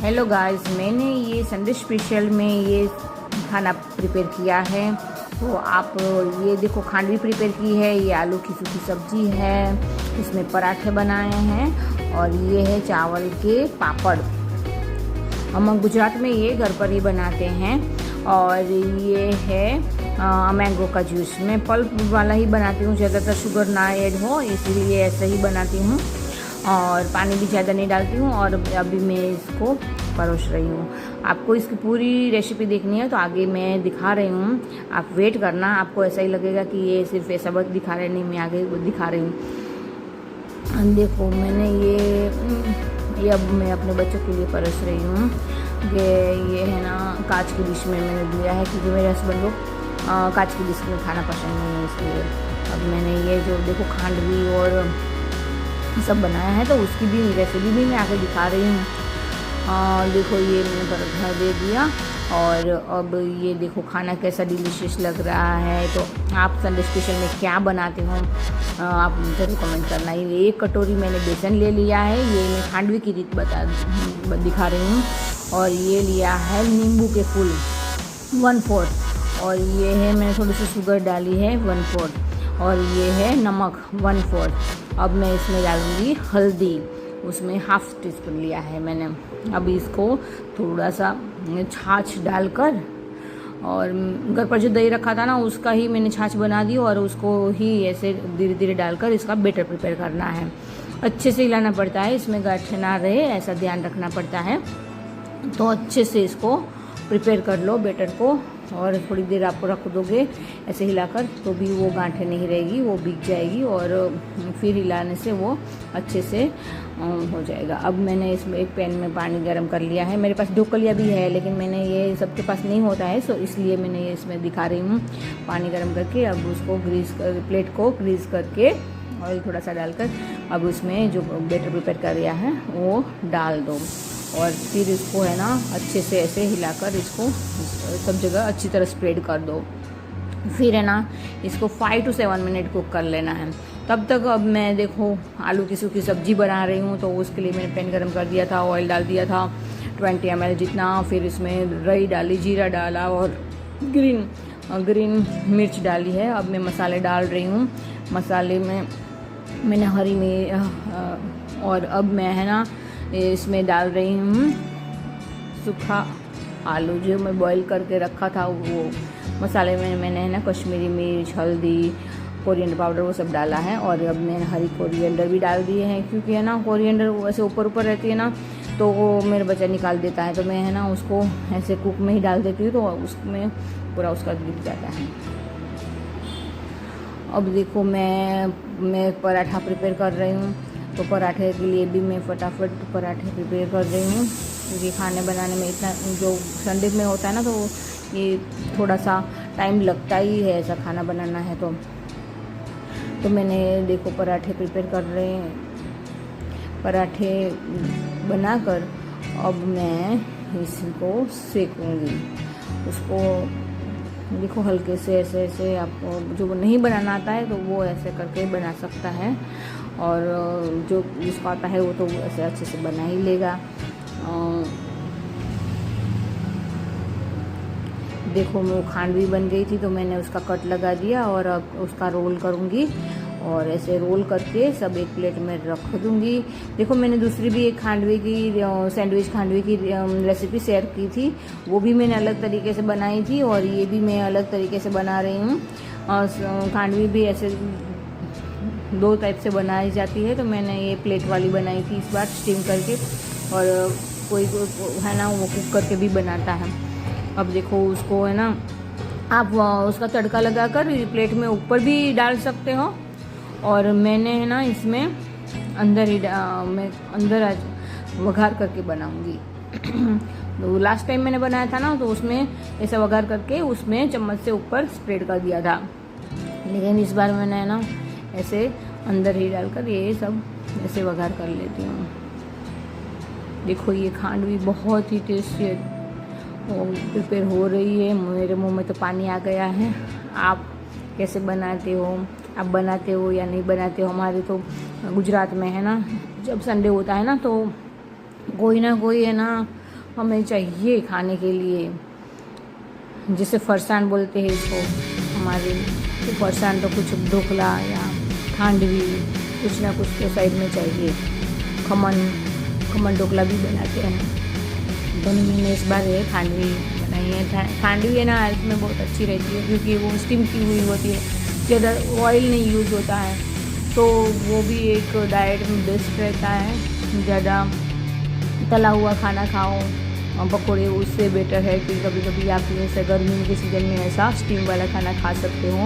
Hello guys, मैंने ये Sunday special में ये खाना प्रिपेयर किया है। तो आप ये देखो, खांडवी प्रिपेयर की है, ये आलू की सूखी सब्जी है, इसमें पराठे बनाए हैं और ये है चावल के पापड़। हम गुजरात में ये घर पर ही बनाते हैं। और ये है मैंगो का जूस। मैं पल्प वाला ही बनाती हूँ, ज़्यादातर शुगर ना ऐड हो इसीलिए ऐसे ही बनाती हूँ और पानी भी ज़्यादा नहीं डालती हूँ। और अभी मैं इसको परोस रही हूँ। आपको इसकी पूरी रेसिपी देखनी है तो आगे मैं दिखा रही हूँ, आप वेट करना। आपको ऐसा ही लगेगा कि ये सिर्फ ऐसा बस दिखा रहे, नहीं, मैं आगे दिखा रही हूँ। देखो, मैंने ये अब मैं अपने बच्चों के लिए परोस रही हूँ। ये है ना, कांच की डिश में मैंने दिया है क्योंकि मेरे हस्बैंड को कांच की डिश में खाना पसंद नहीं है, इसलिए अब मैंने ये जो देखो खांडवी और सब बनाया है तो उसकी भी रेसिपी भी मैं आगे दिखा रही हूँ। देखो, ये मैंने पराठा दे दिया और अब ये देखो खाना कैसा डिलीशियस लग रहा है। तो आप संडे स्पेशल में क्या बनाते हो आप ज़रूर कमेंट करना। ये 1 कटोरी मैंने बेसन ले लिया है, ये मैं खांडवी की रीत दिखा रही हूँ। और ये लिया है नींबू के फूल 1/4, और ये है मैंने थोड़ी सी शुगर डाली है 1/4, और ये है नमक 1/4। अब मैं इसमें डालूँगी हल्दी, उसमें 1/2 टीस्पून लिया है मैंने। अब इसको थोड़ा सा छाछ डालकर, और घर पर जो दही रखा था ना उसका ही मैंने छाछ बना दी और उसको ही ऐसे धीरे धीरे डालकर इसका बैटर प्रिपेयर करना है। अच्छे से हिलाना पड़ता है, इसमें गांठ ना रहे ऐसा ध्यान रखना पड़ता है। तो अच्छे से इसको प्रिपेयर कर लो बैटर को, और थोड़ी देर आपको रख दोगे ऐसे हिलाकर तो भी वो गांठें नहीं रहेगी, वो बिक जाएगी और फिर हिलाने से वो अच्छे से हो जाएगा। अब मैंने इसमें एक पैन में पानी गर्म कर लिया है। मेरे पास ढोकलिया भी है लेकिन मैंने ये सबके पास नहीं होता है, सो इसलिए मैंने ये इसमें दिखा रही हूँ। पानी गर्म करके अब उसको प्लेट को ग्रीस करके ऑयल थोड़ा सा डालकर अब उसमें जो बैटर प्रिपेयर कर दिया है वो डाल दो, और फिर इसको है ना अच्छे से ऐसे हिलाकर इसको सब जगह अच्छी तरह स्प्रेड कर दो। फिर है ना इसको 5 to 7 मिनट कुक कर लेना है। तब तक अब मैं देखो आलू की सूखी सब्जी बना रही हूँ, तो उसके लिए मैंने पैन गरम कर दिया था, ऑयल डाल दिया था 20 ml जितना। फिर इसमें राई डाली, जीरा डाला और ग्रीन मिर्च डाली है। अब मैं मसाले डाल रही हूँ। मसाले में मैंने हरी मिर्च, और अब मैं है ना इसमें डाल रही हूँ सूखा आलू जो मैं बॉईल करके रखा था। वो मसाले में मैंने है ना कश्मीरी मिर्च, हल्दी, कोरिएंडर पाउडर वो सब डाला है। और अब मैंने हरी कोरिएंडर भी डाल दिए हैं क्योंकि है ना कोरिएंडर वैसे ऊपर ऊपर रहती है ना तो वो मेरा बच्चा निकाल देता है, तो मैं है ना उसको ऐसे कुक में ही डाल देती हूँ तो उसमें पूरा उसका दिख जाता है। अब देखो मैं पराठा प्रिपेयर कर रही हूँ, तो पराठे के लिए भी मैं फटाफट पराठे प्रिपेयर कर रही हूँ क्योंकि खाने बनाने में इतना जो संडे में होता है ना तो ये थोड़ा सा टाइम लगता ही है, ऐसा खाना बनाना है। तो मैंने देखो पराठे प्रिपेयर कर रहे हैं। पराठे बनाकर अब मैं इसको सेकूँगी। उसको देखो हल्के से ऐसे ऐसे, आपको जो नहीं बनाना आता है तो वो ऐसे करके बना सकता है, और जो जिसको आता है वो तो ऐसे अच्छे से बना ही लेगा। देखो वो खांडवी बन गई थी तो मैंने उसका कट लगा दिया और अब उसका रोल करूँगी, और ऐसे रोल करके सब एक प्लेट में रख दूँगी। देखो मैंने दूसरी भी एक खांडवी की सैंडविच खांडवी की रेसिपी शेयर की थी, वो भी मैंने अलग तरीके से बनाई थी, और ये भी मैं अलग तरीके से बना रही हूँ। और खांडवी भी ऐसे 2 टाइप से बनाई जाती है, तो मैंने ये प्लेट वाली बनाई थी इस बार स्टीम करके, और कोई है ना वो कुक करके भी बनाता है। अब देखो उसको है ना आप उसका तड़का लगाकर प्लेट में ऊपर भी डाल सकते हो, और मैंने है ना इसमें अंदर ही मैं अंदर आज वघार करके बनाऊंगी। तो लास्ट टाइम मैंने बनाया था ना तो उसमें ऐसा वघार करके उसमें चम्मच से ऊपर स्प्रेड कर दिया था, लेकिन इस बार मैंने है ना ऐसे अंदर ही डालकर ये सब ऐसे वघार कर लेती हूँ। देखो ये खांडवी बहुत ही टेस्टी प्रिपेयर हो रही है, मेरे मुंह में तो पानी आ गया है। आप कैसे बनाते हो, आप बनाते हो या नहीं बनाते हो? हमारे तो गुजरात में है ना जब संडे होता है ना तो कोई ना कोई है ना हमें चाहिए खाने के लिए, जिसे फरसान बोलते हैं इसको हमारे, तो फरसान तो कुछ ढोकला या खांडवी कुछ ना कुछ तो साइड में चाहिए। खमन ढोकला भी बनाते हैं, तो मैंने इस बार ये खांडवी बनाई है। खांडवी है ना हेल्थ में बहुत अच्छी रहती है, क्योंकि वो स्टीम की हुई होती है, ज़्यादा ऑयल नहीं यूज़ होता है, तो वो भी एक डाइट में बेस्ट रहता है। ज़्यादा तला हुआ खाना खाओ पकौड़े, उससे बेटर है कि कभी कभी आप जैसे गर्मी के सीज़न में ऐसा स्टीम वाला खाना खा सकते हो।